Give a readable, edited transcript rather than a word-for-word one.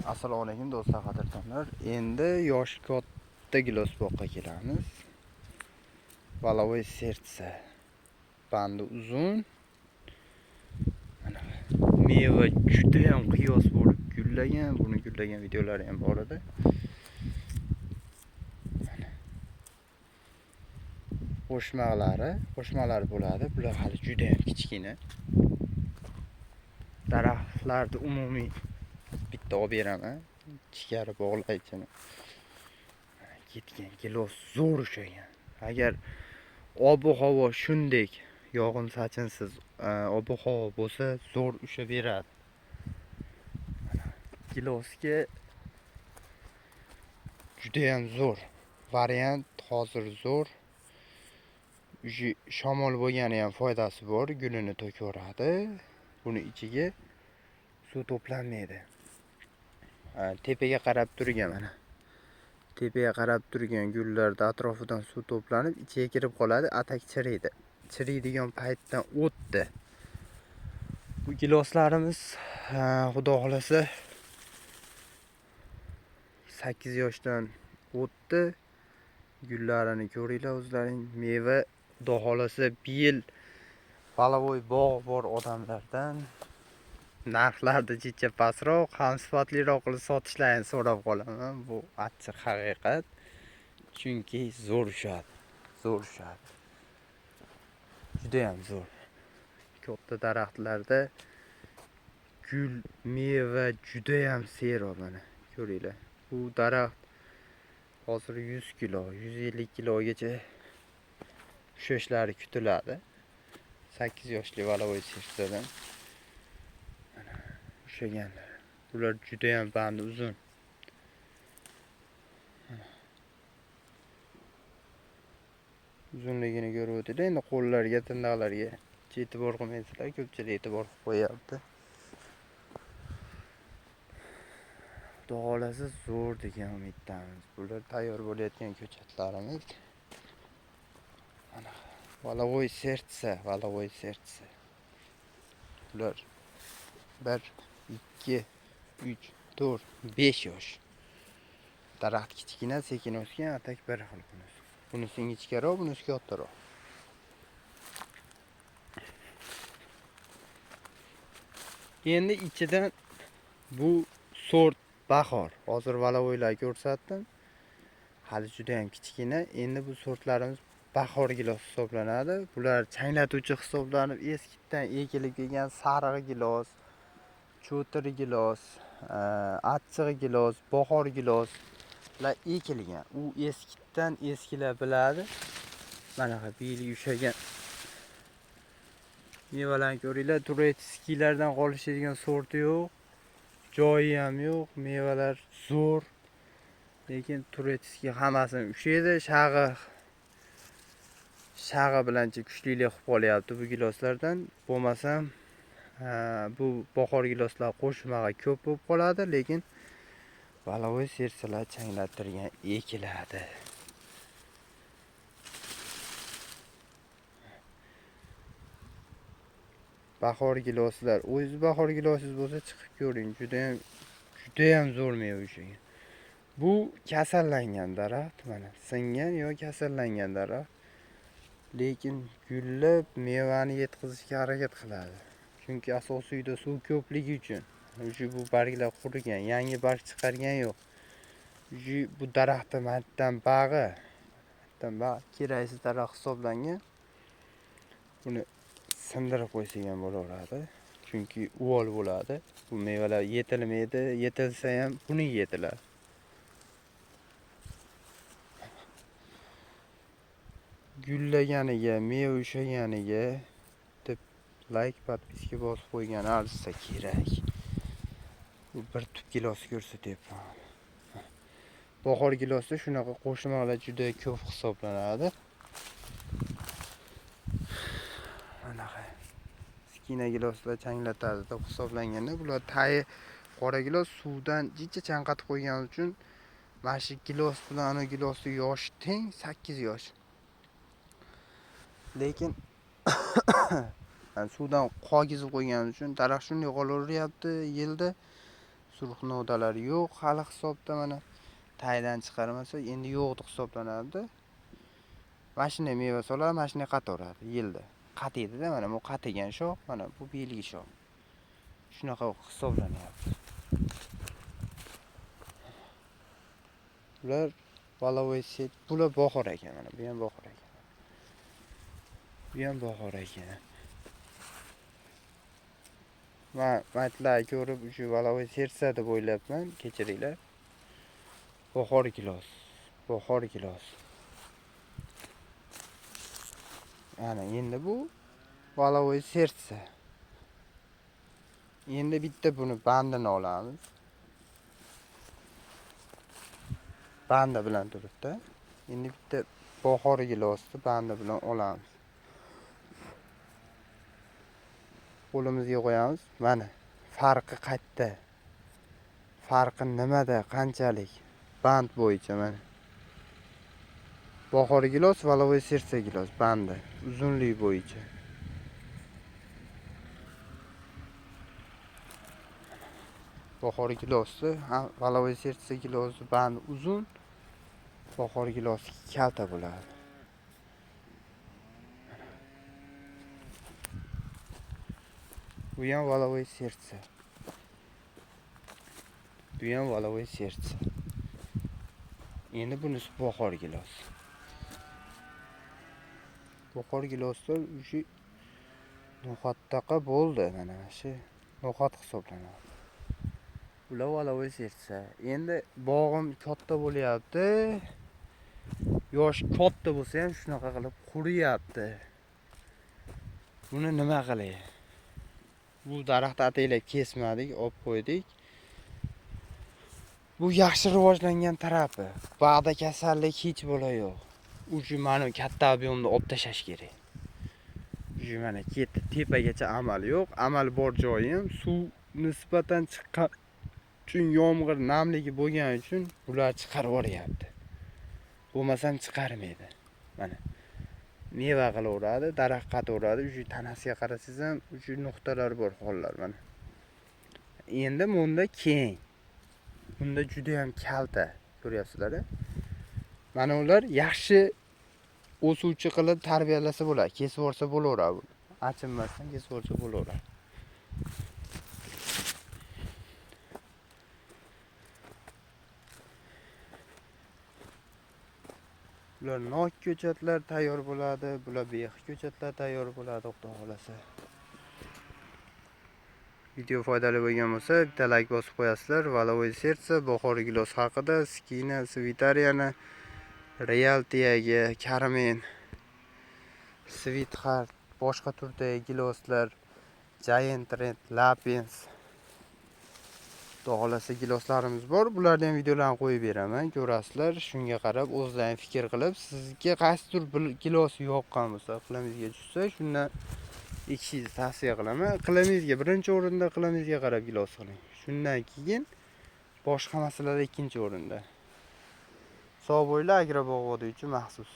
Assalomu alaykum do'stlar, qadrdonlar. Endi yosh katta gilos boqqa kelamiz. Valovoy sertsa. Bandi uzun. Mana meva juda ham qiyos bo'lib gullagan. Buni gullagan videolari ham bor edi. Qo'shmalar bo'ladi. Bular hali juda ham kichkina. Daraxtlarni umumiy bitta olib beraman. Ichkari bog'laychini. Ketgan gilos zo'r ushlagan. Agar ob-havo shunday yog'in-sachinsiz ob-havo bo'lsa, zo'r ushlab beradi. Gilosga juda ham zo'r variant, hozir zo'r. Shamol bo'lgani ham foydasi bor, gulini to'kaveradi. Buni ichiga suv to'planmaydi. Tepaga qarab turgan mana. Tepaga qarab turgan gullarda atrofidan suv to'planib, ichiga kirib qoladi, atak chiriydi. Chiriydigan paytdan o'tdi. Bu giloslarimiz xudo xolasa 8 yoshdan o'tdi. Gullarini ko'ringlar o'zlaring. Meva xudo xolasa bir yil Valovoy bog' bor odamlardan narxlarni jicha pastroq, ham sifatliroq qilib sotishlarini so'rab qolaman. Bu achchiq haqiqat. Chunki zo'r ushadi. Juda ham zo'r. Katta daraxtlarda gul, meva juda ham sero mana. Ko'ringlar. Bu daraxt hozir 100 kilo, 150 kilogacha ushashlari kutiladi. 8 yoshli Valovoy sertsadan ushaganlar. Bular juda ham bandi uzun. Uzunligini ko'rib o'tinglar. Endi qo'llarga, tirnoqlarga e'tibor qilmaysizlar, ko'pchilik e'tibor qilib qo'yapti. Xudo xolasa zo'r degan umiddamiz. Bular tayyor bo'layotgan ko'chatlarimiz. Mana Valovoy sertsa. Bular 1, 2, 3, 4, 5 yosh. Daraxt kichkina, sekin o'sgan, atak bir xil bunisi. Bunisi ingichkaroq, bunisi kattaroq. Endi ichidan bu sort bahor. Hozir Valovoylar ko'rsatdim. Hali juda ham kichkina. Endi bu sortlarimiz bahor gilos hisoblanadi. Bular changlatuvchi hisoblanib, eskidan ekilib kelgan sariq gilos, cho'tir gilos, achchiq gilos, bahor gilos la ekilgan. U eskidan eskilar biladi. Mana beli ushagan. Mevalarni ko'ringlar, turetskilardan qolishadigan sorti yo'q. Joyi ham yo'q. Mevalar zo'r. Lekin turetski hammasini ushaydi. Shag'i bilancha kuchlilik qilib qolyapti bu giloslardan. Bo'lmasam bu bahor giloslar qo'shmaga ko'p bo'lib qoladi, lekin Valovoy sertsalar changlattirgan ekiladi. Bahor giloslar, o'zi bahor gilosiz bo'lsa chiqib ko'ring, juda ham zo'r meva ushagan. Bu kasallangan daraxt, mana singan yo kasallangan daraxt. Lekin gullab mevani yetkazishga harakat qiladi. Chunki asosiyda suv ko'pligi uchun. Bu barglar qurigan, yangi barg chiqargan yo'q. Bu daraxtning matdan bag'i, keraksiz daraxt hisoblangan. Buni sindirib qo'ysak ham bo'laveradi. Chunki uvol bo'ladi. Bu mevalar yetilmaydi, yetilsa ham buni yetiladi. Gullaganiga, meva ushaganiga deb like, podpiska bosib qo'ygan arsa kerak. Bu bir tub gilos ko'rsatyapman. Bahor gilosda shunaqa qo'shmalar juda ko'p hisoblanadi. Mana kichkina giloslar changlatadi deb hisoblanganda, bular tayi qora gilos suvdan jicha chanqatib qo'ygan uchun mana shu gilos bilan ana gilosning yoshi teng, 8 yosh. Lekin suvdan qogizib qo'ygan uchun daraxt shunday qolaveryapti yilda. surx nodalari yo'q hali hisobda mana. Taydan chiqarmasa endi yo'q hisoblanadi. Mashina meva soladi, mashina qatoradi yilda. Qatiydi-da mana bu qatigan shox, mana bu belgi shox. Shunaqa hisoblanyapti. Bular valavoy set, bular bahor ekan mana, bu ham bahor ekan. Bu ham bahor ekan. Men aytlar ko'rib shu valavoy sersa deb o'ylabman, kechiringlar. Bahor gilos. Bahor gilos. Ana endi bu valavoy sersa. Endi bitta buni bandini olamiz. Banda bilan turibdi. Endi bitta bahor gilosni banda bilan olamiz. Qo'limizga qo'yamiz. Mana farqi qayerda? Farqi nimada? Qanchalik? Band bo'yicha mana. Bahor gilos, valavoy sersa gilos banda uzunlik bo'yicha. Bahor gilosni, valavoy sersa gilosi bandi uzun, bahor gilosi kalta bo'ladi. Bu ham valavoy sersa. Bu ham valavoy sersa. Endi bunisi bahor gilos. Bahor giloslar shu no'xatdaqa bo'ldi mana shu no'xat hisoblanadi. Ular valavoy sersa. Endi bog'im katta bo'lyapti. Yosh katta bo'lsa ham shunaqa qilib quriyapti. Buni nima qilay? Bu daraxt ataylab kesmadik, olib qo'ydik. Bu yaxshi rivojlangan tarafi. Ba'da kasallik hech bo'la yo'q. Uji mana katta ob'yomda olib tashlash kerak. Uji mana ketdi, tepagacha amal yo'q. Amal bor joyi ham suv nisbatan chiqqan uchun yomg'ir namligi bo'lgani uchun bular chiqarib yuboryapti. Bo'lmasam chiqarmaydi. Mana meva qilaveradi, daraxt qataveradi. Uji tanasiga qarasangiz ham uji nuqtalar bor hollar mana. Endi bunda keng. Bunda juda ham kalta, ko'ryapsizlar-a? Mana ular yaxshi o'suvchi qilib tarbiyalasa bo'ladi. Kesib yorsa bo'laveradi. Achinmasdan kesib yorsa bo'laveradi. Bular nok ko'chatlar tayyor bo'ladi, bular behi ko'chatlar tayyor bo'ladi, xudo xolasa. Video foydali bo'lgan bo'lsa, bitta like bosib qo'yasizlar. Valavoy sersa, bahor gilos haqida, skina, Svitariyani, Realtiyaga, Karmen, Sweetheart, boshqa turdagi giloslar, Giant Red, Lapins, xudo xolasa giloslarimiz bor. Bularni ham videolarni qo'yib beraman, ko'rasizlar. Shunga qarab o'zlaringiz fikr qilib, sizga qaysi tur gilos yoqqan bo'lsa, qilimizga tushsa, shundan ekishingizni tavsiya qilaman. Qilimizga birinchi o'rinda, qilimizga qarab gilos qiling. Shundan keyin boshqa masalalar ikkinchi o'rinda. Sog' bo'ylar, Agrobog' vodiychi maxsus.